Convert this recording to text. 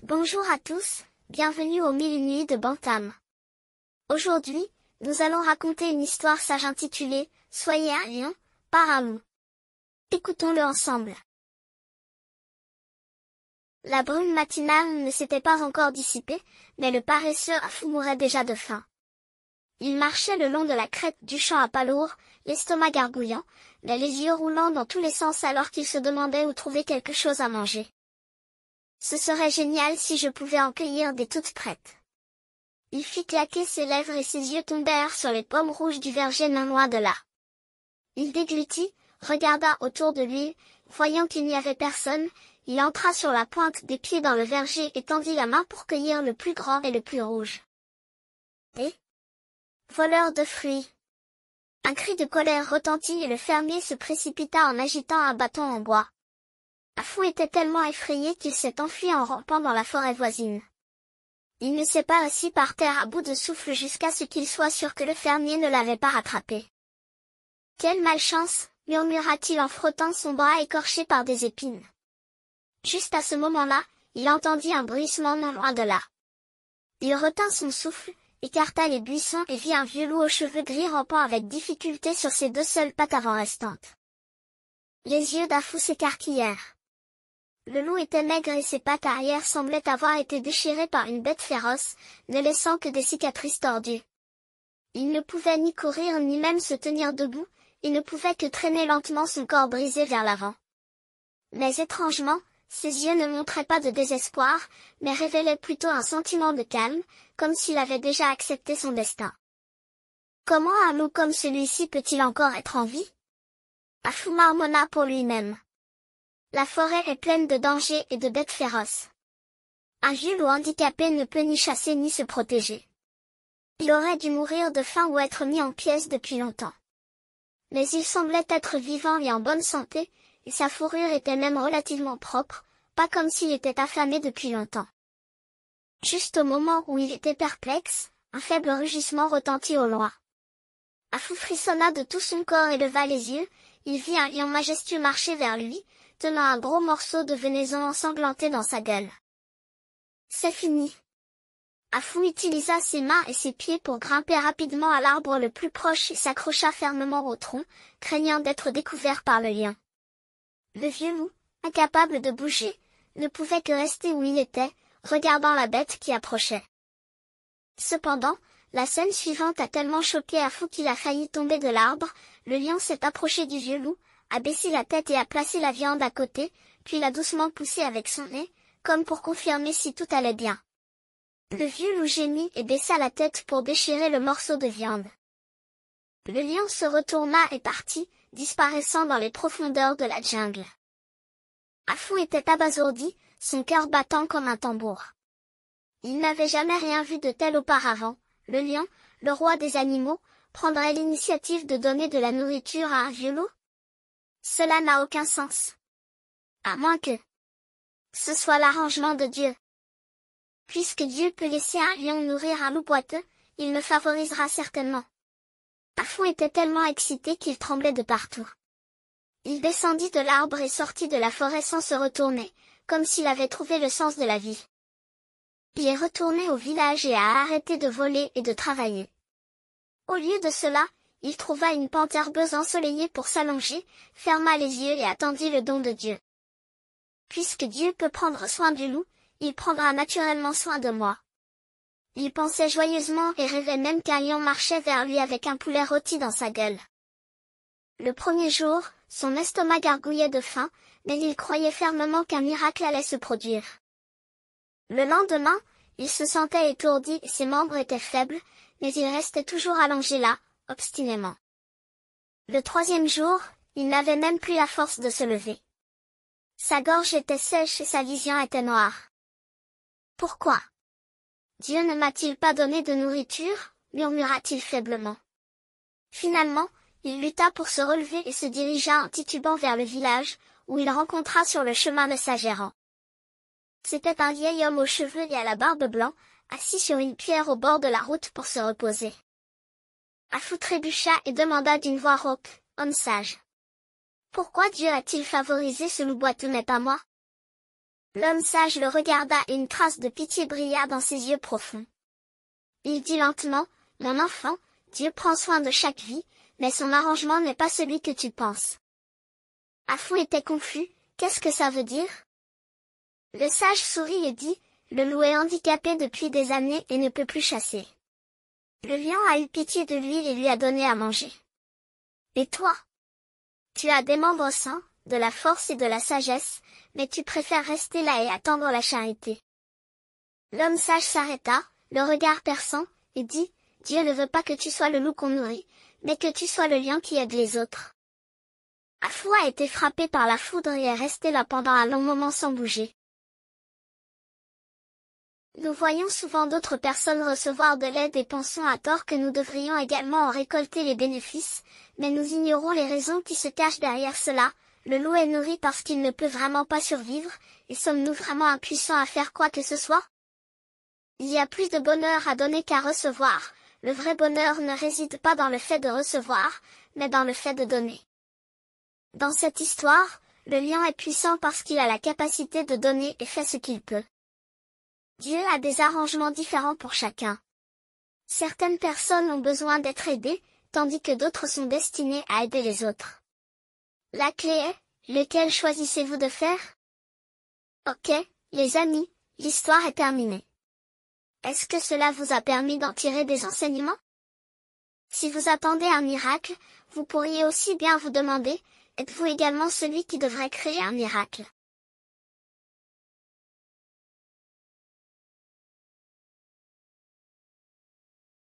Bonjour à tous, bienvenue aux 1000 nuits de Bantam. Aujourd'hui, nous allons raconter une histoire sage intitulée « Soyez un lion, pas un loup ». Écoutons-le ensemble. La brume matinale ne s'était pas encore dissipée, mais le paresseux Afou mourait déjà de faim. Il marchait le long de la crête du champ à pas lourd, l'estomac gargouillant, mais les yeux roulant dans tous les sens alors qu'il se demandait où trouver quelque chose à manger. Ce serait génial si je pouvais en cueillir des toutes prêtes. Il fit claquer ses lèvres et ses yeux tombèrent sur les pommes rouges du verger non loin de là. Il déglutit, regarda autour de lui, voyant qu'il n'y avait personne, il entra sur la pointe des pieds dans le verger et tendit la main pour cueillir le plus grand et le plus rouge. Et voleur de fruits! Un cri de colère retentit et le fermier se précipita en agitant un bâton en bois. Afou était tellement effrayé qu'il s'est enfui en rampant dans la forêt voisine. Il ne s'est pas assis par terre à bout de souffle jusqu'à ce qu'il soit sûr que le fermier ne l'avait pas rattrapé. « Quelle malchance !» murmura-t-il en frottant son bras écorché par des épines. Juste à ce moment-là, il entendit un bruissement non loin de là. Il retint son souffle, écarta les buissons et vit un vieux loup aux cheveux gris rampant avec difficulté sur ses deux seules pattes avant restantes. Les yeux d'Afou s'écarquillèrent. Le loup était maigre et ses pattes arrière semblaient avoir été déchirées par une bête féroce, ne laissant que des cicatrices tordues. Il ne pouvait ni courir ni même se tenir debout, il ne pouvait que traîner lentement son corps brisé vers l'avant. Mais étrangement, ses yeux ne montraient pas de désespoir, mais révélaient plutôt un sentiment de calme, comme s'il avait déjà accepté son destin. Comment un loup comme celui-ci peut-il encore être en vie? Afou marmonna pour lui-même. La forêt est pleine de dangers et de bêtes féroces. Un vieux loup handicapé ne peut ni chasser ni se protéger. Il aurait dû mourir de faim ou être mis en pièces depuis longtemps. Mais il semblait être vivant et en bonne santé, et sa fourrure était même relativement propre, pas comme s'il était affamé depuis longtemps. Juste au moment où il était perplexe, un faible rugissement retentit au loin. Afou frissonna de tout son corps et leva les yeux, il vit un lion majestueux marcher vers lui, tenant un gros morceau de venaison ensanglanté dans sa gueule. C'est fini. Afou utilisa ses mains et ses pieds pour grimper rapidement à l'arbre le plus proche et s'accrocha fermement au tronc, craignant d'être découvert par le lion. Le vieux loup, incapable de bouger, ne pouvait que rester où il était, regardant la bête qui approchait. Cependant, la scène suivante a tellement choqué Afou qu'il a failli tomber de l'arbre, le lion s'est approché du vieux loup, a baissé la tête et a placé la viande à côté, puis l'a doucement poussé avec son nez, comme pour confirmer si tout allait bien. Le vieux loup gémit et baissa la tête pour déchirer le morceau de viande. Le lion se retourna et partit, disparaissant dans les profondeurs de la jungle. Afou était abasourdi, son cœur battant comme un tambour. Il n'avait jamais rien vu de tel auparavant. Le lion, le roi des animaux, prendrait l'initiative de donner de la nourriture à un vieux loup? Cela n'a aucun sens. À moins que ce soit l'arrangement de Dieu. Puisque Dieu peut laisser un lion nourrir un loup boiteux, il le favorisera certainement. Afou était tellement excité qu'il tremblait de partout. Il descendit de l'arbre et sortit de la forêt sans se retourner, comme s'il avait trouvé le sens de la vie. Il est retourné au village et a arrêté de voler et de travailler. Au lieu de cela, il trouva une pente herbeuse ensoleillée pour s'allonger, ferma les yeux et attendit le don de Dieu. Puisque Dieu peut prendre soin du loup, il prendra naturellement soin de moi. Il pensait joyeusement et rêvait même qu'un lion marchait vers lui avec un poulet rôti dans sa gueule. Le premier jour, son estomac gargouillait de faim, mais il croyait fermement qu'un miracle allait se produire. Le lendemain, il se sentait étourdi et ses membres étaient faibles, mais il restait toujours allongé là, obstinément. Le troisième jour, il n'avait même plus la force de se lever. Sa gorge était sèche et sa vision était noire. Pourquoi? Dieu ne m'a-t-il pas donné de nourriture? Murmura-t-il faiblement. Finalement, il lutta pour se relever et se dirigea en titubant vers le village, où il rencontra sur le chemin le sage errant. C'était un vieil homme aux cheveux et à la barbe blanc, assis sur une pierre au bord de la route pour se reposer. Afou trébucha et demanda d'une voix rauque, « Homme sage, pourquoi Dieu a-t-il favorisé ce loup boiteux mais pas moi ?» L'homme sage le regarda et une trace de pitié brilla dans ses yeux profonds. Il dit lentement, « Mon enfant, Dieu prend soin de chaque vie, mais son arrangement n'est pas celui que tu penses. » Afou était confus, qu'est-ce que ça veut dire? Le sage sourit et dit, le loup est handicapé depuis des années et ne peut plus chasser. Le lion a eu pitié de lui et lui a donné à manger. Et toi? Tu as des membres sains, de la force et de la sagesse, mais tu préfères rester là et attendre la charité. L'homme sage s'arrêta, le regard perçant, et dit, Dieu ne veut pas que tu sois le loup qu'on nourrit, mais que tu sois le lion qui aide les autres. Afou a été frappé par la foudre et est resté là pendant un long moment sans bouger. Nous voyons souvent d'autres personnes recevoir de l'aide et pensons à tort que nous devrions également en récolter les bénéfices, mais nous ignorons les raisons qui se cachent derrière cela. Le loup est nourri parce qu'il ne peut vraiment pas survivre, et sommes-nous vraiment impuissants à faire quoi que ce soit? Il y a plus de bonheur à donner qu'à recevoir. Le vrai bonheur ne réside pas dans le fait de recevoir, mais dans le fait de donner. Dans cette histoire, le lion est puissant parce qu'il a la capacité de donner et fait ce qu'il peut. Dieu a des arrangements différents pour chacun. Certaines personnes ont besoin d'être aidées, tandis que d'autres sont destinées à aider les autres. La clé est, lequel choisissez-vous de faire? Ok, les amis, l'histoire est terminée. Est-ce que cela vous a permis d'en tirer des enseignements? Si vous attendez un miracle, vous pourriez aussi bien vous demander, êtes-vous également celui qui devrait créer un miracle?